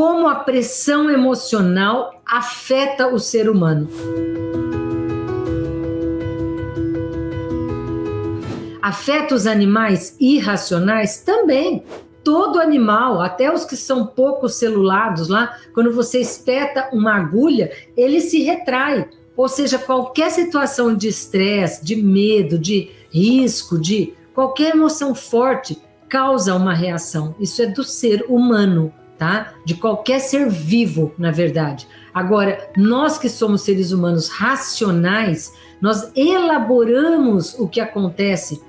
como a pressão emocional afeta o ser humano. Afeta os animais irracionais também. Todo animal, até os que são pouco celulados lá, quando você espeta uma agulha, ele se retrai. Ou seja, qualquer situação de estresse, de medo, de risco, de qualquer emoção forte causa uma reação. Isso é do ser humano, tá? De qualquer ser vivo, na verdade. Agora, nós que somos seres humanos racionais, nós elaboramos o que acontece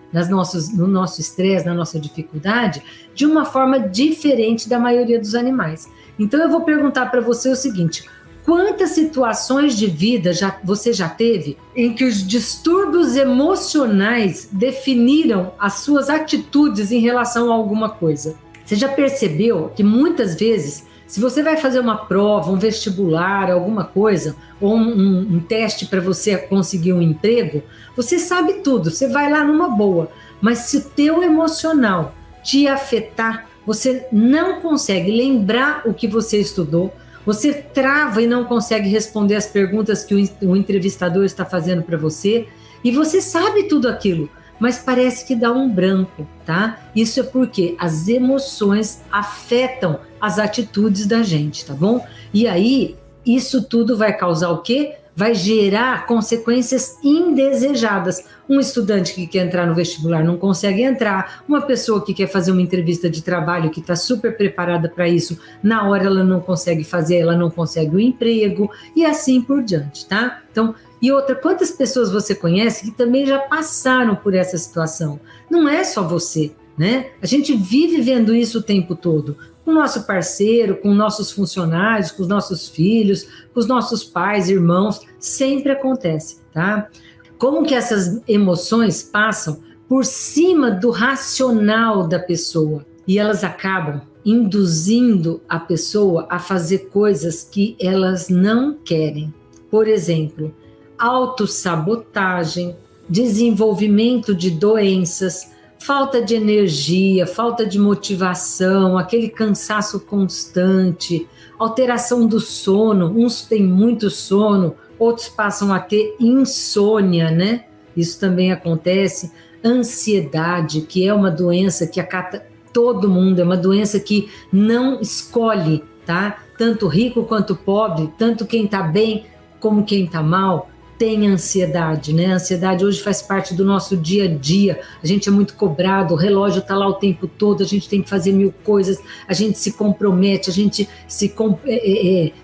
no nosso estresse, na nossa dificuldade, de uma forma diferente da maioria dos animais. Então eu vou perguntar para você o seguinte: quantas situações de vida você já teve em que os distúrbios emocionais definiram as suas atitudes em relação a alguma coisa? Você já percebeu que muitas vezes, se você vai fazer uma prova, um vestibular, alguma coisa, ou um teste para você conseguir um emprego, você sabe tudo, você vai lá numa boa, mas se o teu emocional te afetar, você não consegue lembrar o que você estudou, você trava e não consegue responder as perguntas que o entrevistador está fazendo para você, e você sabe tudo aquilo, mas parece que dá um branco, tá? Isso é porque as emoções afetam as atitudes da gente, tá bom? E aí, isso tudo vai causar o quê? Vai gerar consequências indesejadas. Um estudante que quer entrar no vestibular não consegue entrar, uma pessoa que quer fazer uma entrevista de trabalho que está super preparada para isso, na hora ela não consegue fazer, ela não consegue o emprego, e assim por diante, tá? Então, e outra, quantas pessoas você conhece que também já passaram por essa situação? Não é só você, né? A gente vive vendo isso o tempo todo, com o nosso parceiro, com nossos funcionários, com os nossos filhos, com os nossos pais, irmãos, sempre acontece, tá? Como que essas emoções passam por cima do racional da pessoa e elas acabam induzindo a pessoa a fazer coisas que elas não querem. Por exemplo, autossabotagem, desenvolvimento de doenças, falta de energia, falta de motivação, aquele cansaço constante, alteração do sono, uns têm muito sono, outros passam a ter insônia, né? Isso também acontece. Ansiedade, que é uma doença que acata todo mundo, é uma doença que não escolhe, tá? Tanto rico quanto pobre, tanto quem tá bem como quem tá mal, tem ansiedade, né? A ansiedade hoje faz parte do nosso dia a dia, a gente é muito cobrado, o relógio está lá o tempo todo, a gente tem que fazer 1000 coisas, a gente se compromete, a gente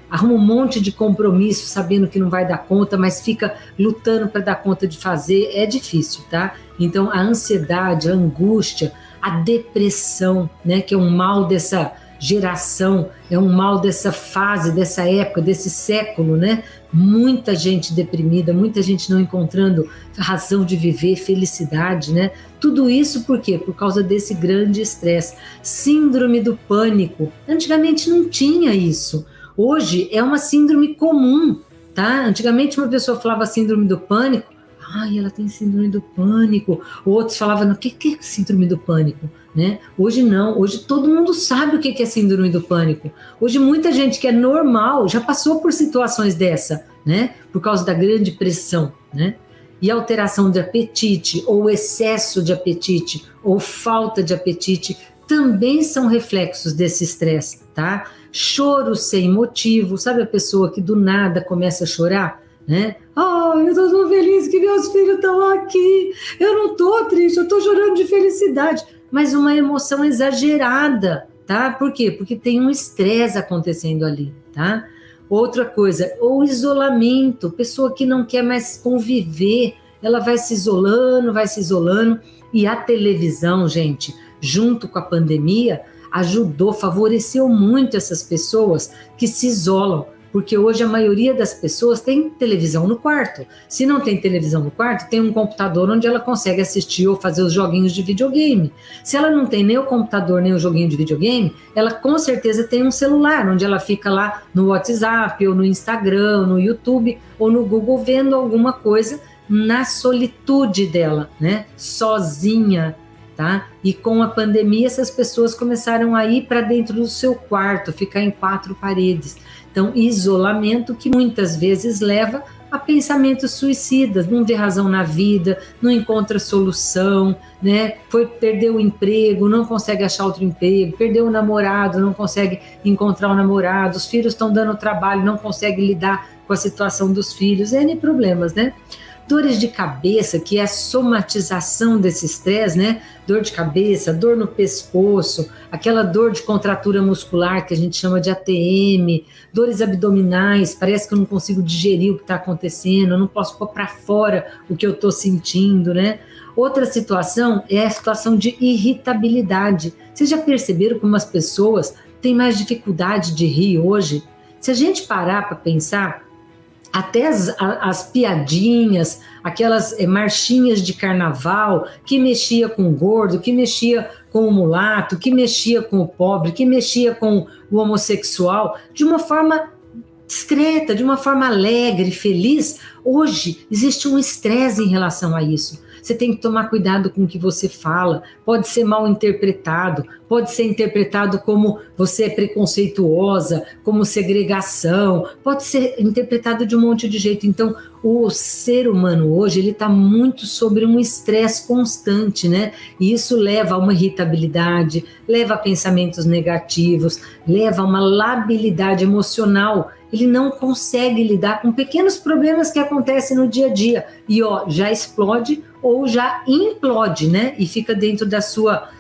arruma um monte de compromisso sabendo que não vai dar conta, mas fica lutando para dar conta de fazer, é difícil, tá? Então a ansiedade, a angústia, a depressão, né? Que é um mal dessa geração, é um mal dessa fase, dessa época, desse século, né? Muita gente deprimida, muita gente não encontrando razão de viver, felicidade, né? Tudo isso por quê? Por causa desse grande estresse. Síndrome do pânico. Antigamente não tinha isso. Hoje é uma síndrome comum, tá? Antigamente uma pessoa falava síndrome do pânico, ai, ela tem síndrome do pânico. Outros falavam, o que é síndrome do pânico? Né? Hoje não, hoje todo mundo sabe o que é síndrome do pânico. Hoje muita gente que é normal já passou por situações dessa, né? Por causa da grande pressão, né? E alteração de apetite, ou excesso de apetite, ou falta de apetite, também são reflexos desse estresse, tá? Choro sem motivo, sabe a pessoa que do nada começa a chorar? Né? Eu tô tão feliz que meus filhos estão aqui, eu não tô triste, eu tô chorando de felicidade, mas uma emoção exagerada, tá? Por quê? Porque tem um estresse acontecendo ali, tá? Outra coisa, o isolamento, pessoa que não quer mais conviver, ela vai se isolando, e a televisão, gente, junto com a pandemia, ajudou, favoreceu muito essas pessoas que se isolam, porque hoje a maioria das pessoas tem televisão no quarto. Se não tem televisão no quarto, tem um computador onde ela consegue assistir ou fazer os joguinhos de videogame. Se ela não tem nem o computador, nem o joguinho de videogame, ela com certeza tem um celular, onde ela fica lá no WhatsApp, ou no Instagram, no YouTube, ou no Google, vendo alguma coisa na solitude dela, né? Sozinha. tá? E com a pandemia, essas pessoas começaram a ir para dentro do seu quarto, ficar em 4 paredes. Então, isolamento que muitas vezes leva a pensamentos suicidas, não vê razão na vida, não encontra solução, né? Perdeu o emprego, não consegue achar outro emprego, perdeu o namorado, não consegue encontrar o namorado, os filhos estão dando trabalho, não consegue lidar com a situação dos filhos, N problemas, né? Dores de cabeça, que é a somatização desse estresse, né? Dor de cabeça, dor no pescoço, aquela dor de contratura muscular que a gente chama de ATM, dores abdominais, parece que eu não consigo digerir o que está acontecendo, eu não posso pôr para fora o que eu estou sentindo, né? Outra situação é a situação de irritabilidade. Vocês já perceberam como as pessoas têm mais dificuldade de rir hoje? Se a gente parar para pensar, até as piadinhas, aquelas marchinhas de carnaval que mexia com o gordo, que mexia com o mulato, que mexia com o pobre, que mexia com o homossexual, de uma forma discreta, de uma forma alegre, feliz, hoje existe um estresse em relação a isso. Você tem que tomar cuidado com o que você fala, pode ser mal interpretado, pode ser interpretado como você é preconceituosa, como segregação, pode ser interpretado de um monte de jeito. Então, o ser humano hoje, ele está muito sobre um estresse constante, né? E isso leva a uma irritabilidade, leva a pensamentos negativos, leva a uma labilidade emocional. Ele não consegue lidar com pequenos problemas que acontecem no dia a dia e já explode ou já implode, né? E fica dentro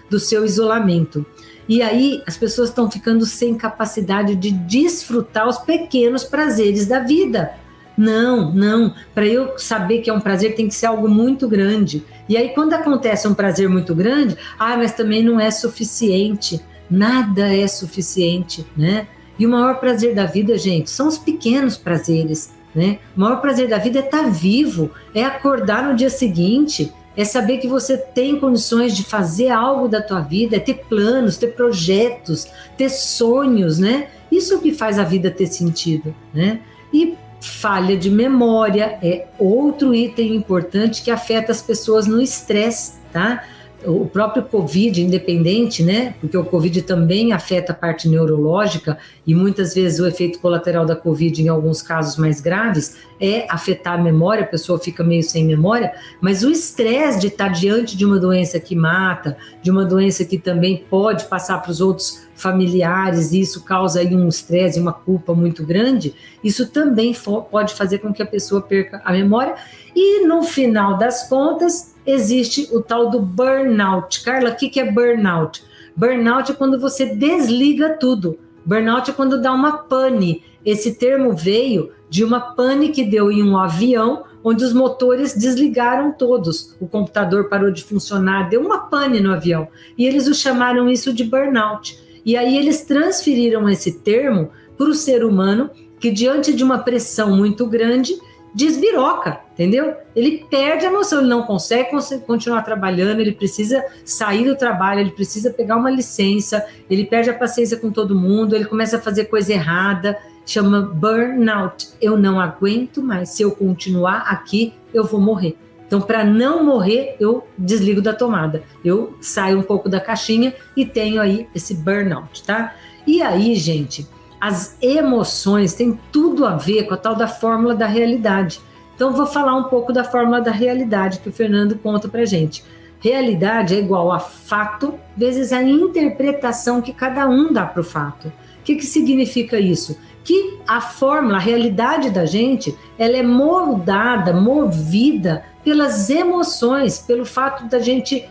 do seu isolamento. E aí as pessoas estão ficando sem capacidade de desfrutar os pequenos prazeres da vida. Não. Para eu saber que é um prazer tem que ser algo muito grande. E aí quando acontece um prazer muito grande, mas também não é suficiente. Nada é suficiente, né? E o maior prazer da vida, gente, são os pequenos prazeres, né? O maior prazer da vida é estar vivo, é acordar no dia seguinte, é saber que você tem condições de fazer algo da tua vida, é ter planos, ter projetos, ter sonhos, né? Isso é o que faz a vida ter sentido, né? E falha de memória é outro item importante que afeta as pessoas no estresse, tá? O próprio Covid, independente, né? Porque o Covid também afeta a parte neurológica e muitas vezes o efeito colateral da Covid, em alguns casos mais graves, é afetar a memória, a pessoa fica meio sem memória, mas o estresse de estar diante de uma doença que mata, de uma doença que também pode passar para os outros familiares, e isso causa aí um estresse, uma culpa muito grande, isso também pode fazer com que a pessoa perca a memória e no final das contas existe o tal do burnout. Carla, o que é burnout? Burnout é quando você desliga tudo. Burnout é quando dá uma pane. Esse termo veio de uma pane que deu em um avião, onde os motores desligaram todos. O computador parou de funcionar, deu uma pane no avião. E eles chamaram isso de burnout. E aí eles transferiram esse termo para o ser humano, que diante de uma pressão muito grande, desbiroca, entendeu? Ele perde a noção, ele não consegue continuar trabalhando, ele precisa sair do trabalho, ele precisa pegar uma licença, ele perde a paciência com todo mundo, ele começa a fazer coisa errada, chama burnout. Eu não aguento mais, se eu continuar aqui, eu vou morrer. Então, para não morrer, eu desligo da tomada, eu saio um pouco da caixinha e tenho aí esse burnout, tá? E aí, gente, as emoções têm tudo a ver com a tal da fórmula da realidade. Então, vou falar um pouco da fórmula da realidade que o Fernando conta pra gente. Realidade é igual a fato vezes a interpretação que cada um dá para o fato. O que significa isso? Que a fórmula, a realidade da gente, ela é moldada, movida pelas emoções, pelo fato da gente,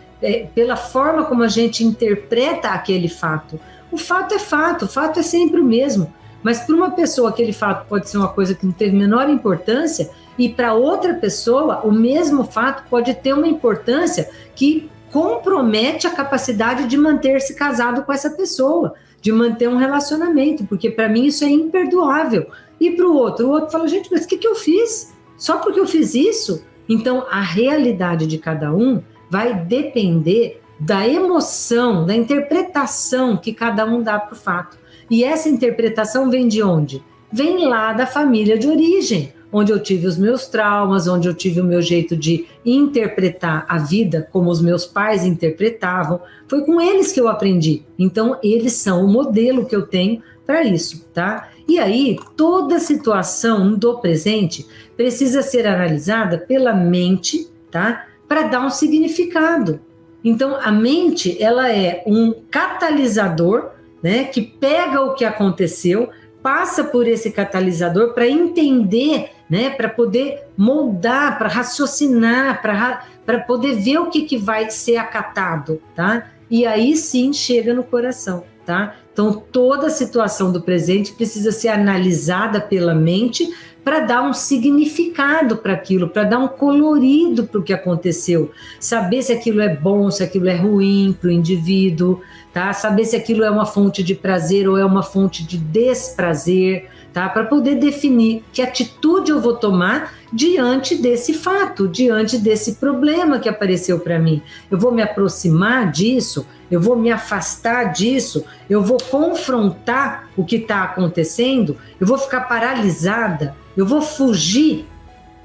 pela forma como a gente interpreta aquele fato. O fato é sempre o mesmo, mas para uma pessoa aquele fato pode ser uma coisa que não teve menor importância e para outra pessoa o mesmo fato pode ter uma importância que compromete a capacidade de manter-se casado com essa pessoa, de manter um relacionamento, porque para mim isso é imperdoável. E para o outro fala, gente, mas o que eu fiz? Só porque eu fiz isso? Então a realidade de cada um vai depender da emoção, da interpretação que cada um dá para o fato. E essa interpretação vem de onde? vem lá da família de origem, onde eu tive os meus traumas, onde eu tive o meu jeito de interpretar a vida como os meus pais interpretavam. Foi com eles que eu aprendi. Então, eles são o modelo que eu tenho para isso, tá? E aí, toda situação do presente precisa ser analisada pela mente, tá? Para dar um significado. Então, a mente, ela é um catalisador, né? Que pega o que aconteceu, passa por esse catalisador para entender, né? Para poder moldar, para raciocinar, para poder ver o que vai ser acatado, tá? E aí sim chega no coração, tá? Então, toda a situação do presente precisa ser analisada pela mente para dar um significado para aquilo, para dar um colorido para o que aconteceu. Saber se aquilo é bom, se aquilo é ruim para o indivíduo, tá? Saber se aquilo é uma fonte de prazer ou é uma fonte de desprazer, tá? Para poder definir que atitude eu vou tomar diante desse fato, diante desse problema que apareceu para mim. Eu vou me aproximar disso, eu vou me afastar disso, eu vou confrontar o que está acontecendo, eu vou ficar paralisada, eu vou fugir,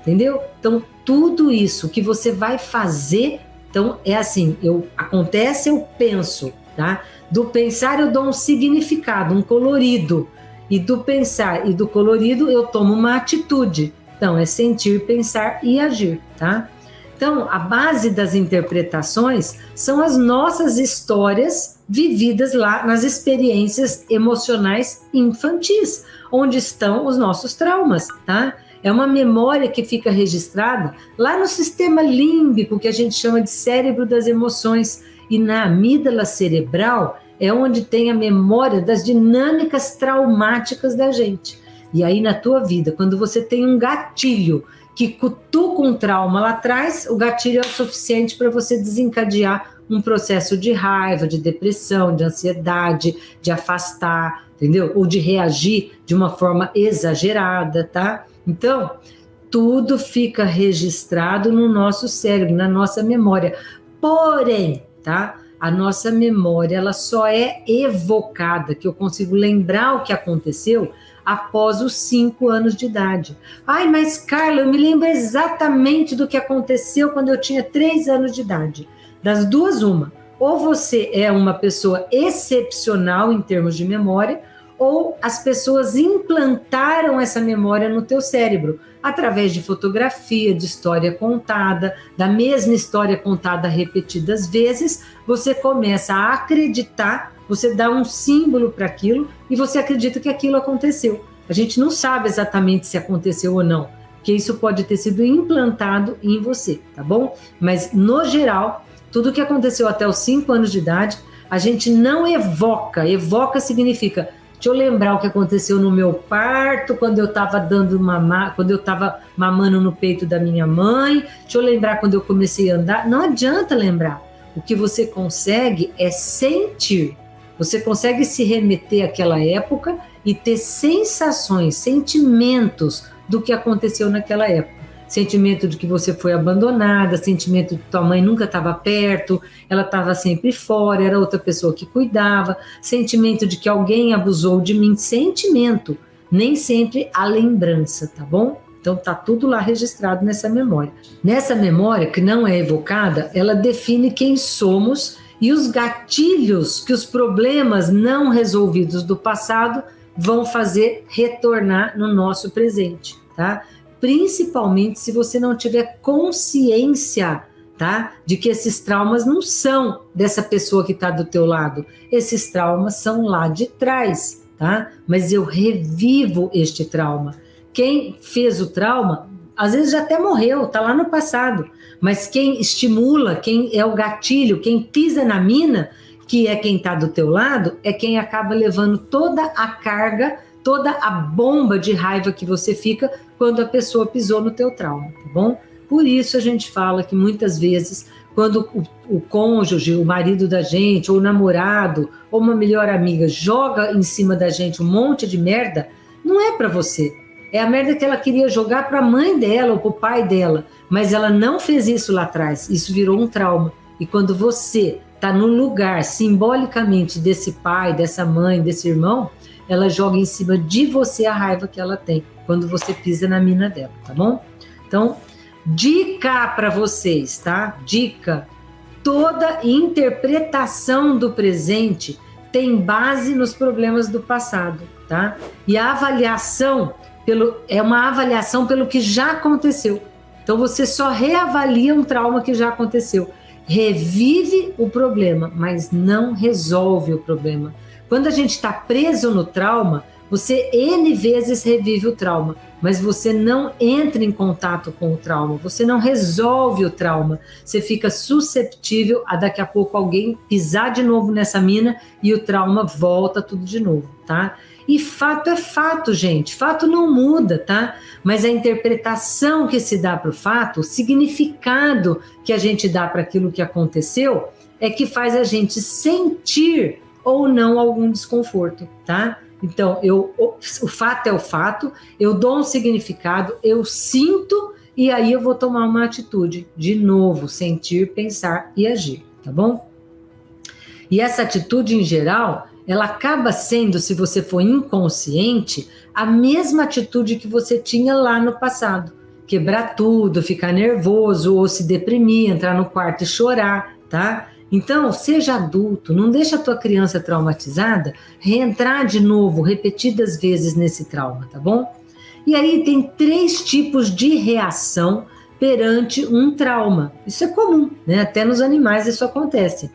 entendeu? Então, tudo isso que você vai fazer, então é assim, acontece, eu penso, tá? Do pensar eu dou um significado, um colorido, e do pensar e do colorido eu tomo uma atitude. Então, é sentir, pensar e agir, tá? Então, a base das interpretações são as nossas histórias vividas lá nas experiências emocionais infantis, onde estão os nossos traumas, tá? É uma memória que fica registrada lá no sistema límbico, que a gente chama de cérebro das emoções, e na amígdala cerebral é onde tem a memória das dinâmicas traumáticas da gente. E aí na tua vida, quando você tem um gatilho que cutuca um trauma lá atrás, o gatilho é o suficiente para você desencadear um processo de raiva, de depressão, de ansiedade, de afastar, entendeu? Ou de reagir de uma forma exagerada, tá? Então, tudo fica registrado no nosso cérebro, na nossa memória. Porém, tá? A nossa memória, ela só é evocada, que eu consigo lembrar o que aconteceu após os 5 anos de idade. Ai, mas Carla, eu me lembro exatamente do que aconteceu quando eu tinha 3 anos de idade. Das duas, uma. Ou você é uma pessoa excepcional em termos de memória, ou as pessoas implantaram essa memória no teu cérebro, através de fotografia, de história contada, da mesma história contada repetidas vezes, você começa a acreditar, você dá um símbolo para aquilo e você acredita que aquilo aconteceu. A gente não sabe exatamente se aconteceu ou não, porque isso pode ter sido implantado em você, tá bom? Mas, no geral, tudo que aconteceu até os 5 anos de idade, a gente não evoca. Evoca significa, deixa eu lembrar o que aconteceu no meu parto, quando eu estava quando eu estava mamando no peito da minha mãe, deixa eu lembrar quando eu comecei a andar. Não adianta lembrar. O que você consegue é sentir. Você consegue se remeter àquela época e ter sensações, sentimentos do que aconteceu naquela época. Sentimento de que você foi abandonada, sentimento de que tua mãe nunca estava perto, ela estava sempre fora, era outra pessoa que cuidava, sentimento de que alguém abusou de mim, sentimento, nem sempre a lembrança, tá bom? Então tá tudo lá registrado nessa memória. Nessa memória, que não é evocada, ela define quem somos e os gatilhos que os problemas não resolvidos do passado vão fazer retornar no nosso presente, tá? Principalmente se você não tiver consciência, tá? De que esses traumas não são dessa pessoa que está do teu lado. Esses traumas são lá de trás, tá? Mas eu revivo este trauma. Quem fez o trauma, às vezes já até morreu, tá lá no passado. Mas quem estimula, quem é o gatilho, quem pisa na mina, que é quem está do teu lado, é quem acaba levando toda a carga, toda a bomba de raiva que você fica quando a pessoa pisou no teu trauma, tá bom? Por isso a gente fala que muitas vezes, quando o cônjuge, o marido da gente, ou o namorado, ou uma melhor amiga joga em cima da gente um monte de merda, não é para você. É a merda que ela queria jogar para a mãe dela ou para o pai dela, mas ela não fez isso lá atrás. Isso virou um trauma. E quando você está no lugar, simbolicamente, desse pai, dessa mãe, desse irmão, ela joga em cima de você a raiva que ela tem quando você pisa na mina dela, tá bom? Então, dica para vocês, tá? Dica: toda interpretação do presente tem base nos problemas do passado, tá? E a avaliação é uma avaliação pelo que já aconteceu. Então você só reavalia um trauma que já aconteceu. Revive o problema, mas não resolve o problema. Quando a gente está preso no trauma, você N vezes revive o trauma, mas você não entra em contato com o trauma, você não resolve o trauma. Você fica susceptível a daqui a pouco alguém pisar de novo nessa mina e o trauma volta tudo de novo, tá? E fato é fato, gente. Fato não muda, tá? Mas a interpretação que se dá para o fato, o significado que a gente dá para aquilo que aconteceu, é que faz a gente sentir ou não algum desconforto, tá? Então, o fato é o fato, eu dou um significado, eu sinto e aí eu vou tomar uma atitude. De novo, sentir, pensar e agir, tá bom? E essa atitude, em geral, ela acaba sendo, se você for inconsciente, a mesma atitude que você tinha lá no passado. Quebrar tudo, ficar nervoso ou se deprimir, entrar no quarto e chorar, tá? Então, seja adulto, não deixa a tua criança traumatizada reentrar de novo, repetidas vezes nesse trauma, tá bom? E aí tem 3 tipos de reação perante um trauma. Isso é comum, né? Até nos animais isso acontece.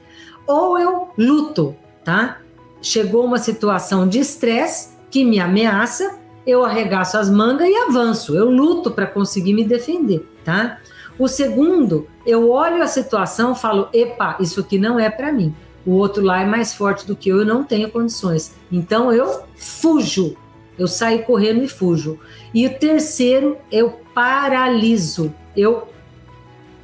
Ou eu luto, tá? Chegou uma situação de estresse que me ameaça, eu arregaço as mangas e avanço. Eu luto para conseguir me defender, tá? O segundo, eu olho a situação e falo, epa, isso aqui não é para mim. O outro lá é mais forte do que eu não tenho condições. Então eu fujo, eu saio correndo e fujo. E o terceiro, eu paraliso,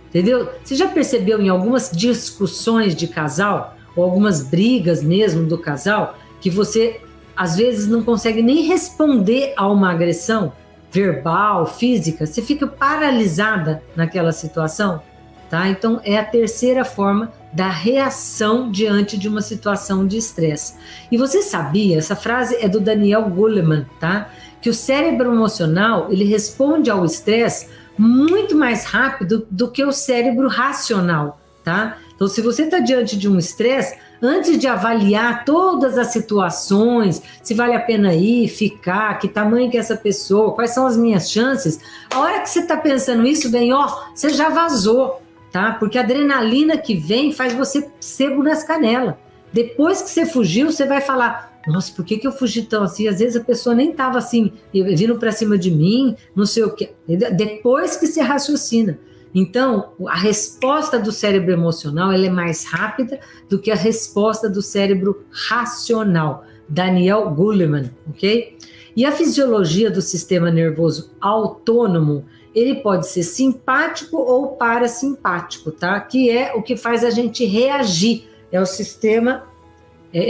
entendeu? Você já percebeu em algumas discussões de casal, ou algumas brigas mesmo do casal, que você às vezes não consegue nem responder a uma agressão verbal, física, você fica paralisada naquela situação, tá? Então é a terceira forma da reação diante de uma situação de estresse. E você sabia, essa frase é do Daniel Goleman, tá? Que o cérebro emocional, ele responde ao estresse muito mais rápido do que o cérebro racional, tá? Então, se você está diante de um estresse, antes de avaliar todas as situações, se vale a pena ir, ficar, que tamanho que é essa pessoa, quais são as minhas chances, a hora que você está pensando isso, bem, você já vazou, tá? Porque a adrenalina que vem faz você sebo nas canelas. Depois que você fugiu, você vai falar, nossa, por que eu fugi tão assim? Às vezes a pessoa nem estava assim, vindo para cima de mim, não sei o quê. Depois que você raciocina. Então, a resposta do cérebro emocional ela é mais rápida do que a resposta do cérebro racional. Daniel Goleman, ok? E a fisiologia do sistema nervoso autônomo, ele pode ser simpático ou parasimpático, tá? Que é o que faz a gente reagir. É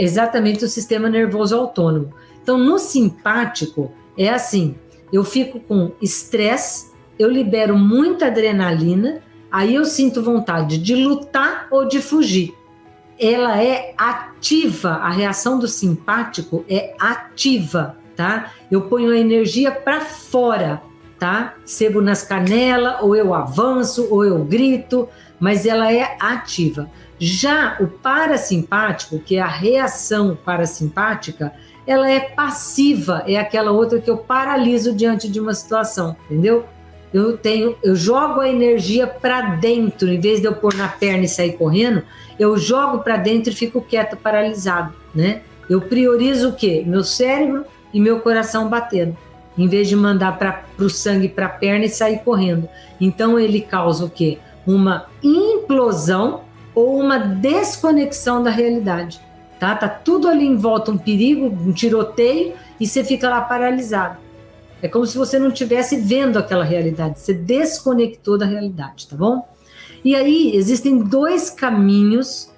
exatamente o sistema nervoso autônomo. Então, no simpático, é assim, eu fico com estresse, eu libero muita adrenalina, aí eu sinto vontade de lutar ou de fugir. Ela é ativa, a reação do simpático é ativa, tá? Eu ponho a energia para fora, tá? Sebo nas canelas, ou eu avanço, ou eu grito, mas ela é ativa. Já o parasimpático, que é a reação parasimpática, ela é passiva, é aquela outra que eu paraliso diante de uma situação, entendeu? Eu jogo a energia para dentro, em vez de eu pôr na perna e sair correndo, eu jogo para dentro e fico quieto, paralisado, né? Eu priorizo o quê? Meu cérebro e meu coração batendo, em vez de mandar para o sangue para a perna e sair correndo. Então ele causa o quê? Uma implosão ou uma desconexão da realidade, tá? Tá tudo ali em volta, um perigo, um tiroteio, e você fica lá paralisado. É como se você não estivesse vendo aquela realidade, você desconectou da realidade, tá bom? E aí existem 2 caminhos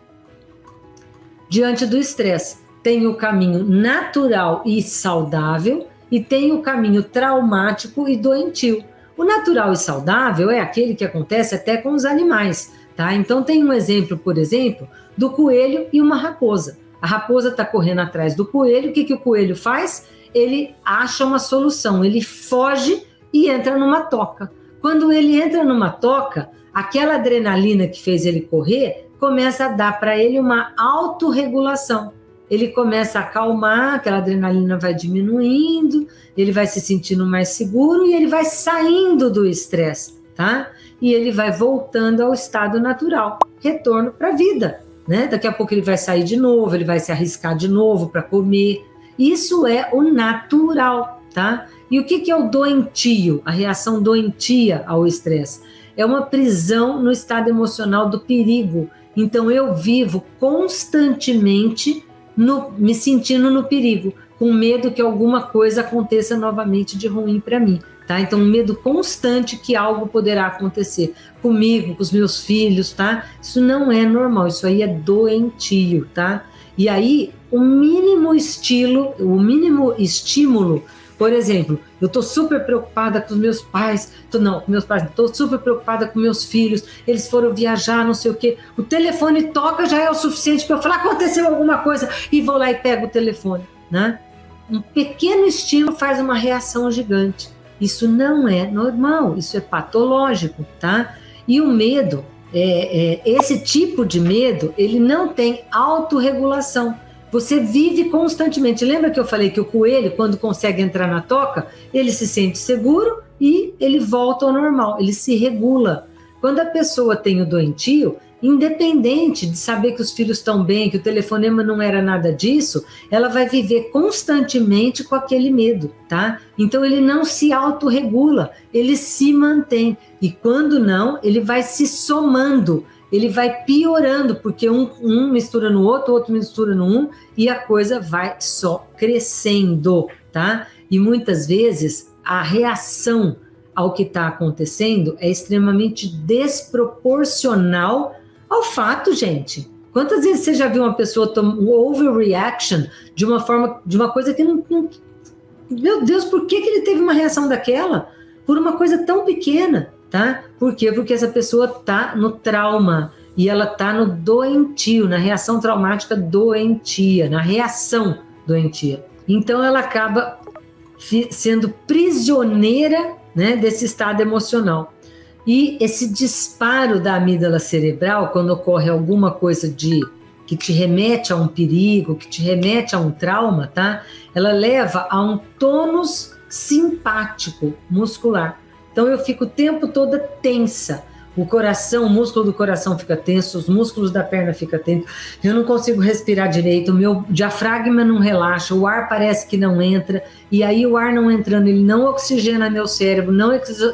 diante do estresse. Tem o caminho natural e saudável e tem o caminho traumático e doentio. O natural e saudável é aquele que acontece até com os animais, tá? Então tem um exemplo, por exemplo, do coelho e uma raposa. A raposa está correndo atrás do coelho, o que o coelho faz? Ele acha uma solução, ele foge e entra numa toca. Quando ele entra numa toca, aquela adrenalina que fez ele correr começa a dar para ele uma autorregulação. Ele começa a acalmar, aquela adrenalina vai diminuindo, ele vai se sentindo mais seguro e ele vai saindo do estresse, tá? E ele vai voltando ao estado natural, retorno para a vida, né? Daqui a pouco ele vai sair de novo, ele vai se arriscar de novo para comer. Isso é o natural, tá? E o que é o doentio, a reação doentia ao estresse? É uma prisão no estado emocional do perigo. Então eu vivo constantemente me sentindo no perigo, com medo que alguma coisa aconteça novamente de ruim para mim, tá? Então, um medo constante que algo poderá acontecer comigo, com os meus filhos, tá? Isso não é normal, isso aí é doentio, tá? E aí, o mínimo estímulo, por exemplo, eu tô super preocupada com os meus pais, tô super preocupada com meus filhos, eles foram viajar, não sei o quê, o telefone toca, já é o suficiente para eu falar, aconteceu alguma coisa, e vou lá e pego o telefone, né? Um pequeno estímulo faz uma reação gigante. Isso não é normal, isso é patológico, tá? E o medo, esse tipo de medo, ele não tem autorregulação. Você vive constantemente. Lembra que eu falei que o coelho, quando consegue entrar na toca, ele se sente seguro e ele volta ao normal, ele se regula. Quando a pessoa tem o doentio, independente de saber que os filhos estão bem, que o telefonema não era nada disso, ela vai viver constantemente com aquele medo, tá? Então ele não se autorregula, ele se mantém. E quando não, ele vai se somando, ele vai piorando, porque um mistura no outro, o outro mistura no um, e a coisa vai só crescendo, tá? E muitas vezes a reação ao que está acontecendo é extremamente desproporcional ao fato, gente. Quantas vezes você já viu uma pessoa um overreaction de uma coisa que não... Meu Deus, por que ele teve uma reação daquela? Por uma coisa tão pequena, tá? Por quê? Porque essa pessoa tá no trauma e ela tá no doentio, na reação traumática doentia, na reação doentia. Então ela acaba sendo prisioneira, né, desse estado emocional. E esse disparo da amígdala cerebral, quando ocorre alguma coisa que te remete a um perigo, que te remete a um trauma, tá? Ela leva a um tônus simpático muscular. Então eu fico o tempo todo tensa. O músculo do coração fica tenso, os músculos da perna ficam tensos, eu não consigo respirar direito, o meu diafragma não relaxa, o ar parece que não entra, e aí o ar não entrando, ele não oxigena meu cérebro, não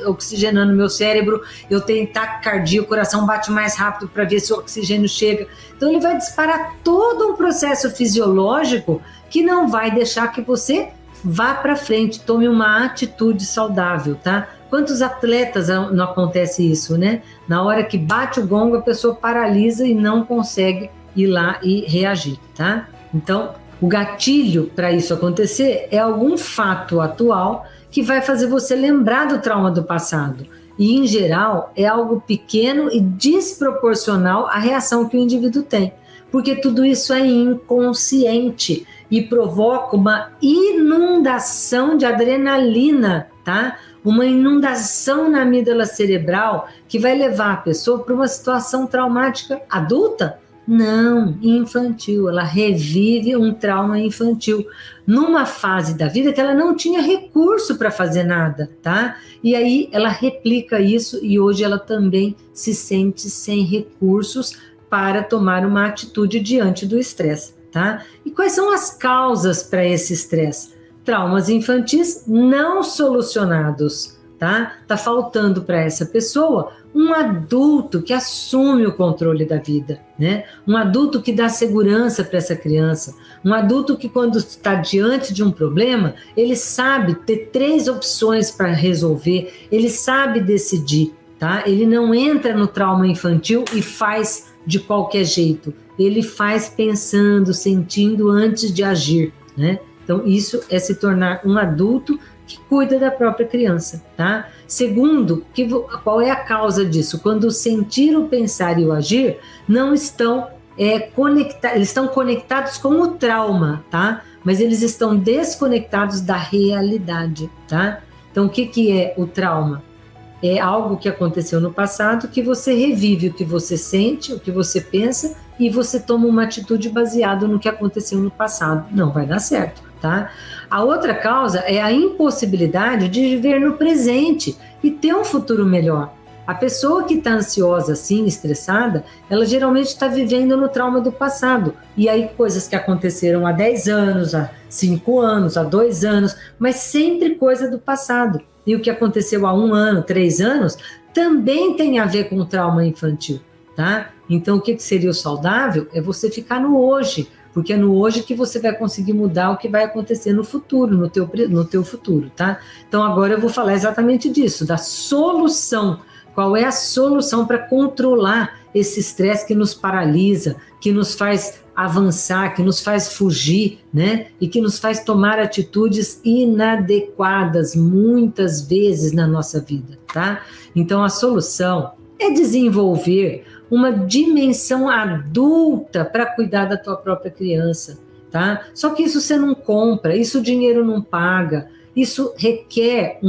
oxigenando meu cérebro, eu tenho taquicardia, o coração bate mais rápido para ver se o oxigênio chega. Então ele vai disparar todo um processo fisiológico que não vai deixar que você vá para frente, tome uma atitude saudável, tá? Quantos atletas não acontece isso, né? Na hora que bate o gongo, a pessoa paralisa e não consegue ir lá e reagir, tá? Então, o gatilho para isso acontecer é algum fato atual que vai fazer você lembrar do trauma do passado. E, em geral, é algo pequeno e desproporcional à reação que o indivíduo tem. Porque tudo isso é inconsciente e provoca uma inundação de adrenalina, tá? Uma inundação na amígdala cerebral que vai levar a pessoa para uma situação traumática adulta? Não, infantil. Ela revive um trauma infantil numa fase da vida que ela não tinha recurso para fazer nada, tá? E aí ela replica isso e hoje ela também se sente sem recursos para tomar uma atitude diante do estresse, tá? E quais são as causas para esse estresse? Traumas infantis não solucionados, tá? Tá faltando para essa pessoa um adulto que assume o controle da vida, né? Um adulto que dá segurança para essa criança, um adulto que quando está diante de um problema, ele sabe ter 3 opções para resolver, ele sabe decidir, tá? Ele não entra no trauma infantil e faz de qualquer jeito, ele faz pensando, sentindo antes de agir, né? Então, isso é se tornar um adulto que cuida da própria criança, tá? Segundo, qual é a causa disso? Quando o sentir, o pensar e o agir não estão eles estão conectados com o trauma, tá? Mas eles estão desconectados da realidade, tá? Então, o que é o trauma? É algo que aconteceu no passado que você revive o que você sente, o que você pensa e você toma uma atitude baseada no que aconteceu no passado. Não vai dar certo, tá? A outra causa é a impossibilidade de viver no presente e ter um futuro melhor. A pessoa que está ansiosa, assim, estressada, ela geralmente está vivendo no trauma do passado. E aí coisas que aconteceram há 10 anos, há 5 anos, há 2 anos, mas sempre coisa do passado. E o que aconteceu há 1 ano, 3 anos, também tem a ver com o trauma infantil, tá? Então, o que seria o saudável? É você ficar no hoje, porque é no hoje que você vai conseguir mudar o que vai acontecer no futuro, no teu futuro, tá? Então, agora eu vou falar exatamente disso, da solução. Qual é a solução para controlar esse estresse que nos paralisa, que nos faz avançar, que nos faz fugir, né? E que nos faz tomar atitudes inadequadas muitas vezes na nossa vida, tá? Então a solução é desenvolver uma dimensão adulta para cuidar da tua própria criança, tá? Só que isso você não compra, isso o dinheiro não paga, isso requer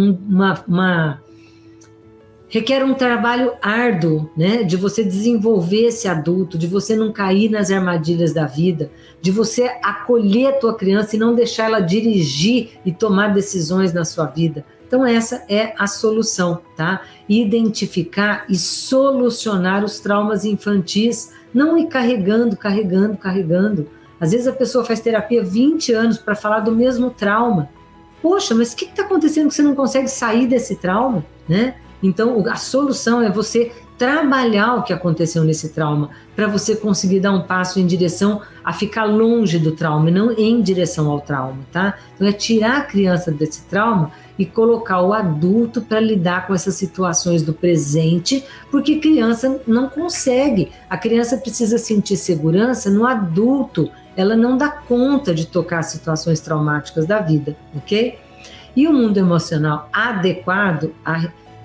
requer um trabalho árduo, né? De você desenvolver esse adulto, de você não cair nas armadilhas da vida, de você acolher a tua criança e não deixar ela dirigir e tomar decisões na sua vida. Então essa é a solução, tá? Identificar e solucionar os traumas infantis, não ir carregando. Às vezes a pessoa faz terapia 20 anos para falar do mesmo trauma. Poxa, mas o que está acontecendo que você não consegue sair desse trauma, né? Então, a solução é você trabalhar o que aconteceu nesse trauma, para você conseguir dar um passo em direção a ficar longe do trauma, e não em direção ao trauma, tá? Então, é tirar a criança desse trauma e colocar o adulto para lidar com essas situações do presente, porque criança não consegue. A criança precisa sentir segurança no adulto, ela não dá conta de tocar situações traumáticas da vida, ok? E o mundo emocional adequado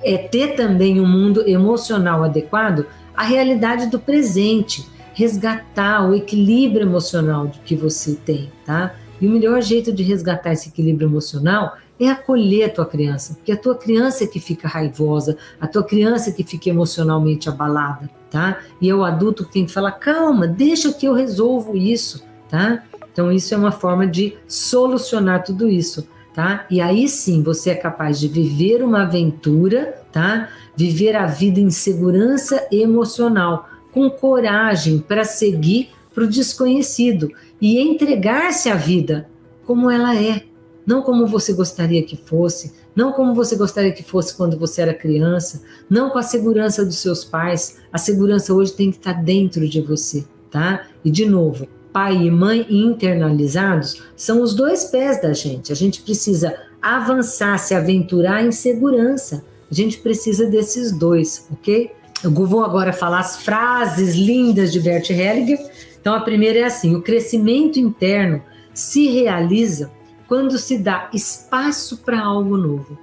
é ter também um mundo emocional adequado à realidade do presente, resgatar o equilíbrio emocional que você tem, tá? E o melhor jeito de resgatar esse equilíbrio emocional é acolher a tua criança, porque a tua criança é que fica raivosa, a tua criança é que fica emocionalmente abalada, tá? E é o adulto que tem que falar, calma, deixa que eu resolvo isso, tá? Então isso é uma forma de solucionar tudo isso. Tá? E aí sim você é capaz de viver uma aventura, tá? Viver a vida em segurança emocional, com coragem para seguir para o desconhecido e entregar-se à vida como ela é, não como você gostaria que fosse, não como você gostaria que fosse quando você era criança, não com a segurança dos seus pais. A segurança hoje tem que estar dentro de você, tá? E de novo, pai e mãe internalizados são os 2 pés da gente. A gente precisa avançar, se aventurar em segurança. A gente precisa desses 2, ok? Eu vou agora falar as frases lindas de Bert Hellinger. Então a primeira é assim: o crescimento interno se realiza quando se dá espaço para algo novo.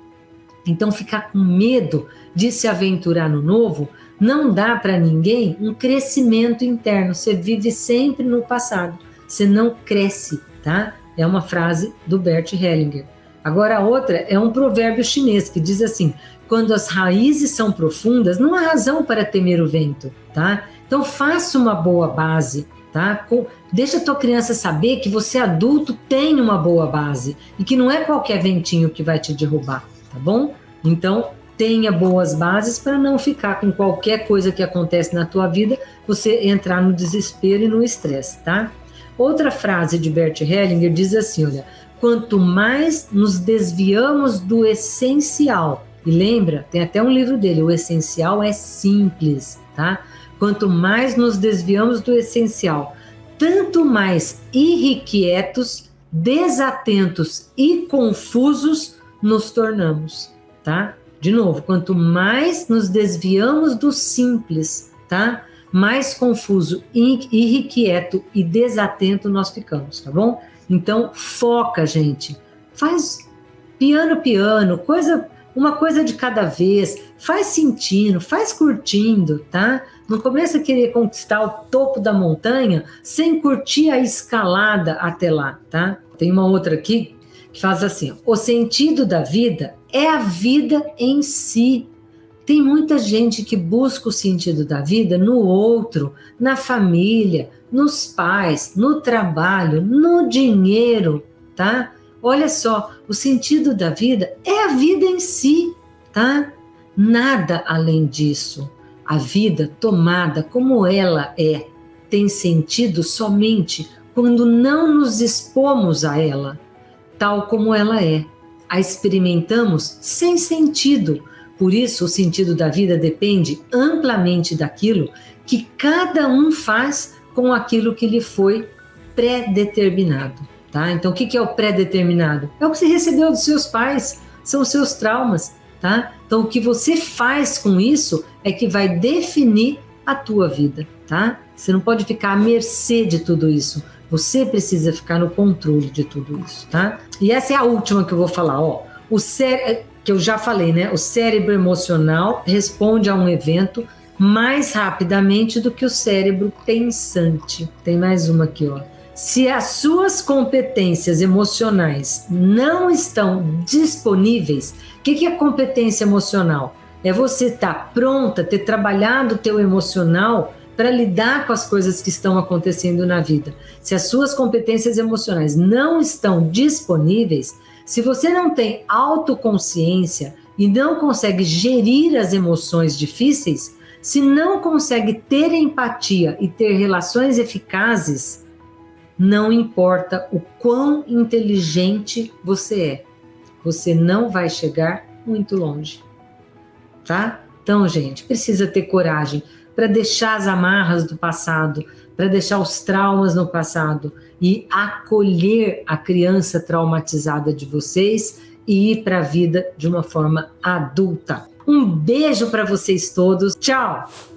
Então ficar com medo de se aventurar no novo não dá para ninguém um crescimento interno. Você vive sempre no passado, você não cresce, tá? É uma frase do Bert Hellinger. Agora a outra é um provérbio chinês que diz assim: quando as raízes são profundas, não há razão para temer o vento, tá? Então faça uma boa base, tá? Deixa a tua criança saber que você adulto tem uma boa base e que não é qualquer ventinho que vai te derrubar, tá bom? Então tenha boas bases para não ficar com qualquer coisa que acontece na tua vida, você entrar no desespero e no estresse, tá? Outra frase de Bert Hellinger diz assim, olha, quanto mais nos desviamos do essencial, e lembra, tem até um livro dele, O Essencial é Simples, tá? Quanto mais nos desviamos do essencial, tanto mais irrequietos, desatentos e confusos nos tornamos, tá? De novo, quanto mais nos desviamos do simples, tá? Mais confuso, irrequieto e desatento nós ficamos, tá bom? Então, foca, gente. Faz piano, coisa uma coisa de cada vez, faz sentindo, faz curtindo, tá? Não começa a querer conquistar o topo da montanha sem curtir a escalada até lá, tá? Tem uma outra aqui que faz assim, ó, o sentido da vida é a vida em si. Tem muita gente que busca o sentido da vida no outro, na família, nos pais, no trabalho, no dinheiro, tá? Olha só, o sentido da vida é a vida em si, tá? Nada além disso. A vida tomada como ela é, tem sentido somente quando não nos expomos a ela, tal como ela é. A experimentamos sem sentido. Por isso, o sentido da vida depende amplamente daquilo que cada um faz com aquilo que lhe foi pré-determinado. Tá? Então, o que é o pré-determinado? É o que você recebeu dos seus pais, são os seus traumas. Tá? Então, o que você faz com isso é que vai definir a tua vida. Tá? Você não pode ficar à mercê de tudo isso. Você precisa ficar no controle de tudo isso. Tá? E essa é a última que eu vou falar. Ó, que eu já falei, né? O cérebro emocional responde a um evento mais rapidamente do que o cérebro pensante. Tem mais uma aqui, ó. Se as suas competências emocionais não estão disponíveis, o que é competência emocional? É você estar pronta, ter trabalhado o teu emocional para lidar com as coisas que estão acontecendo na vida. Se as suas competências emocionais não estão disponíveis, se você não tem autoconsciência e não consegue gerir as emoções difíceis, se não consegue ter empatia e ter relações eficazes, não importa o quão inteligente você é, você não vai chegar muito longe, tá? Então, gente, precisa ter coragem para deixar as amarras do passado, para deixar os traumas no passado e acolher a criança traumatizada de vocês e ir para a vida de uma forma adulta. Um beijo para vocês todos. Tchau!